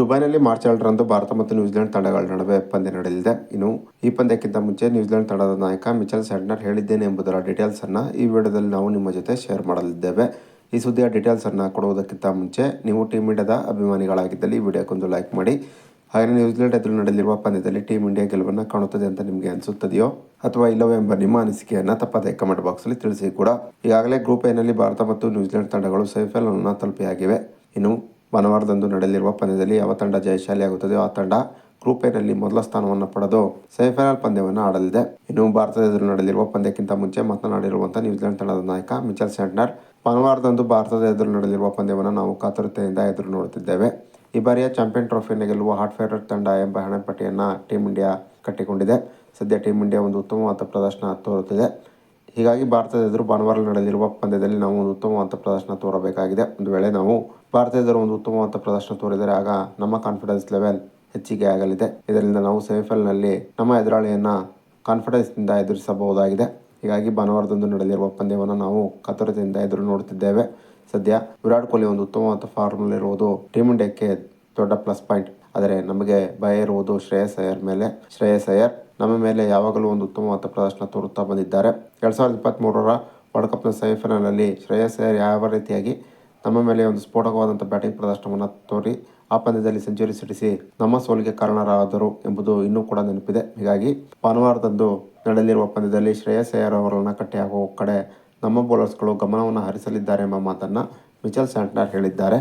ದುಬೈನಲ್ಲಿ ಮಾರ್ಚ್ 2ರಂದು ಭಾರತ ಮತ್ತು ನ್ಯೂಜಿಲೆಂಡ್ ತಂಡಗಳ ನಡುವೆ ಪಂದ್ಯ ನಡೆಯಲಿದೆ. ಇನ್ನು ಈ ಪಂದ್ಯಕ್ಕಿಂತ ಮುಂಚೆ ನ್ಯೂಜಿಲೆಂಡ್ ತಂಡದ ನಾಯಕ ಮಿಚೆಲ್ ಸ್ಯಾಂಟ್ನರ್ ಹೇಳಿದ್ದೇನೆ ಎಂಬುದರ ಡೀಟೇಲ್ಸ್ ಅನ್ನ ಈ ವಿಡಿಯೋದಲ್ಲಿ ನಾವು ನಿಮ್ಮ ಜೊತೆ ಶೇರ್ ಮಾಡಲಿದ್ದೇವೆ. ಈ ಸುದ್ದಿಯ ಡೀಟೇಲ್ಸ್ ಅನ್ನ ಕೊಡುವುದಕ್ಕಿಂತ ಮುಂಚೆ ನೀವು ಟೀಮ್ ಇಂಡಿಯಾದ ಅಭಿಮಾನಿಗಳಾಗಿದ್ದಲ್ಲಿ ಈ ವಿಡಿಯೋಕ್ಕೊಂದು ಲೈಕ್ ಮಾಡಿ. ಹಾಗೆ ನ್ಯೂಜಿಲೆಂಡ್ ಎದುರು ನಡೆಯಲಿರುವ ಪಂದ್ಯದಲ್ಲಿ ಟೀಮ್ ಇಂಡಿಯಾ ಗೆಲುವನ್ನು ಕಾಣುತ್ತದೆ ಅಂತ ನಿಮಗೆ ಅನಿಸುತ್ತದೆಯೋ ಅಥವಾ ಇಲ್ಲವೋ ಎಂಬ ನಿಮ್ಮ ಅನಿಸಿಕೆಯನ್ನು ತಪ್ಪದೇ ಕಮೆಂಟ್ ಬಾಕ್ಸಲ್ಲಿ ತಿಳಿಸಿ ಕೂಡ. ಈಗಾಗಲೇ ಗ್ರೂಪ್ ಎನಲ್ಲಿ ಭಾರತ ಮತ್ತು ನ್ಯೂಜಿಲೆಂಡ್ ತಂಡಗಳು ಸೆಮಿಫೈನಲ್ನ ತಲುಪಿಯಾಗಿವೆ. ಇನ್ನು ಭಾನುವಾರದಂದು ನಡೆಯಲಿರುವ ಪಂದ್ಯದಲ್ಲಿ ಯಾವ ತಂಡ ಜಯಶಾಲಿಯಾಗುತ್ತದೆಯೋ ಆ ತಂಡ ಗ್ರೂಪ್ ಎನಲ್ಲಿ ಮೊದಲ ಸ್ಥಾನವನ್ನು ಪಡೆದು ಸೆಮಿಫೈನಲ್ ಪಂದ್ಯವನ್ನು ಆಡಲಿದೆ. ಇನ್ನು ಭಾರತದ ಎದುರು ನಡೆಯಲಿರುವ ಪಂದ್ಯಕ್ಕಿಂತ ಮುಂಚೆ ಮಾತನಾಡಿರುವಂತಹ ನ್ಯೂಜಿಲೆಂಡ್ ತಂಡದ ನಾಯಕ ಮಿಚೆಲ್ ಸ್ಯಾಂಟ್ನರ್, ಭಾನುವಾರದಂದು ಭಾರತದ ಎದುರು ನಡೆಯಲಿರುವ ಪಂದ್ಯವನ್ನು ನಾವು ಕಾತುರತೆಯಿಂದ ಎದುರು ನೋಡುತ್ತಿದ್ದೇವೆ. ಈ ಬಾರಿಯ ಚಾಂಪಿಯನ್ ಟ್ರೋಫಿಯನ್ನು ಗೆಲ್ಲುವ ಹಾಟ್ ಫೇವರೇಟ್ ತಂಡ ಎಂಬ ಹಣೆಪಟ್ಟಿಯನ್ನು ಟೀಮ್ ಇಂಡಿಯಾ ಕಟ್ಟಿಕೊಂಡಿದೆ. ಸದ್ಯ ಟೀಮ್ ಇಂಡಿಯಾ ಒಂದು ಉತ್ತಮವಾದ ಪ್ರದರ್ಶನ ತೋರುತ್ತಿದೆ. ಹೀಗಾಗಿ ಭಾರತದ ಎದುರು ಭಾನುವಾರ ನಡೆಯಲಿರುವ ಪಂದ್ಯದಲ್ಲಿ ನಾವು ಒಂದು ಉತ್ತಮವಾದ ಪ್ರದರ್ಶನ ತೋರಬೇಕಾಗಿದೆ. ಒಂದು ವೇಳೆ ನಾವು ಭಾರತ ಎದುರು ಒಂದು ಉತ್ತಮವಾದ ಪ್ರದರ್ಶನ ತೋರಿದರೆ ಆಗ ನಮ್ಮ ಕಾನ್ಫಿಡೆನ್ಸ್ ಲೆವೆಲ್ ಹೆಚ್ಚಿಗೆ ಆಗಲಿದೆ. ಇದರಿಂದ ನಾವು ಸೆಮಿಫೈನಲ್ನಲ್ಲಿ ನಮ್ಮ ಎದುರಾಳಿಯನ್ನು ಕಾನ್ಫಿಡೆನ್ಸ್ನಿಂದ ಎದುರಿಸಬಹುದಾಗಿದೆ. ಹೀಗಾಗಿ ಭಾನುವಾರದಂದು ನಡೆಯಲಿರುವ ಪಂದ್ಯವನ್ನು ನಾವು ಕಾತುರತೆಯಿಂದ ಎದುರು ನೋಡುತ್ತಿದ್ದೇವೆ. ಸದ್ಯ ವಿರಾಟ್ ಕೊಹ್ಲಿ ಒಂದು ಉತ್ತಮವಾದ ಫಾರ್ಮ್ನಲ್ಲಿರುವುದು ಟೀಮ್ ಇಂಡಿಯಾಕ್ಕೆ ದೊಡ್ಡ ಪ್ಲಸ್ ಪಾಯಿಂಟ್. ಆದರೆ ನಮಗೆ ಭಯ ಇರುವುದು ಶ್ರೇಯಸ್ ಅಯ್ಯರ್ ಮೇಲೆ. ಶ್ರೇಯಸ್ ಅಯ್ಯರ್ ನಮ್ಮ ಮೇಲೆ ಯಾವಾಗಲೂ ಒಂದು ಉತ್ತಮವಾದ ಪ್ರದರ್ಶನ ತೋರುತ್ತಾ ಬಂದಿದ್ದಾರೆ. 2023ರ ವರ್ಲ್ಡ್ ಕಪ್ನ ಸೆಮಿಫೈನಲ್ನಲ್ಲಿ ಶ್ರೇಯಸ್ ಅಯ್ಯರ್ ಯಾವ ರೀತಿಯಾಗಿ ನಮ್ಮ ಮೇಲೆ ಒಂದು ಸ್ಫೋಟಕವಾದಂಥ ಬ್ಯಾಟಿಂಗ್ ಪ್ರದರ್ಶನವನ್ನು ತೋರಿ ಆ ಪಂದ್ಯದಲ್ಲಿ ಸೆಂಚುರಿ ಸಿಡಿಸಿ ನಮ್ಮ ಸೋಲಿಗೆ ಕಾರಣರಾದರು ಎಂಬುದು ಇನ್ನೂ ಕೂಡ ನೆನಪಿದೆ. ಹೀಗಾಗಿ ಭಾನುವಾರದಂದು ನಡೆಯಲಿರುವ ಪಂದ್ಯದಲ್ಲಿ ಶ್ರೇಯಸ್ ಅಯ್ಯರ್ ಅವರನ್ನು ಕಟ್ಟಿಹಾಕುವ ಕಡೆ ನಮ್ಮ ಬೌಲರ್ಸ್ಗಳು ಗಮನವನ್ನು ಹರಿಸಲಿದ್ದಾರೆ ಎಂಬ ಮಾತನ್ನು ಮಿಚೆಲ್ ಸ್ಯಾಂಟ್ನರ್ ಹೇಳಿದ್ದಾರೆ.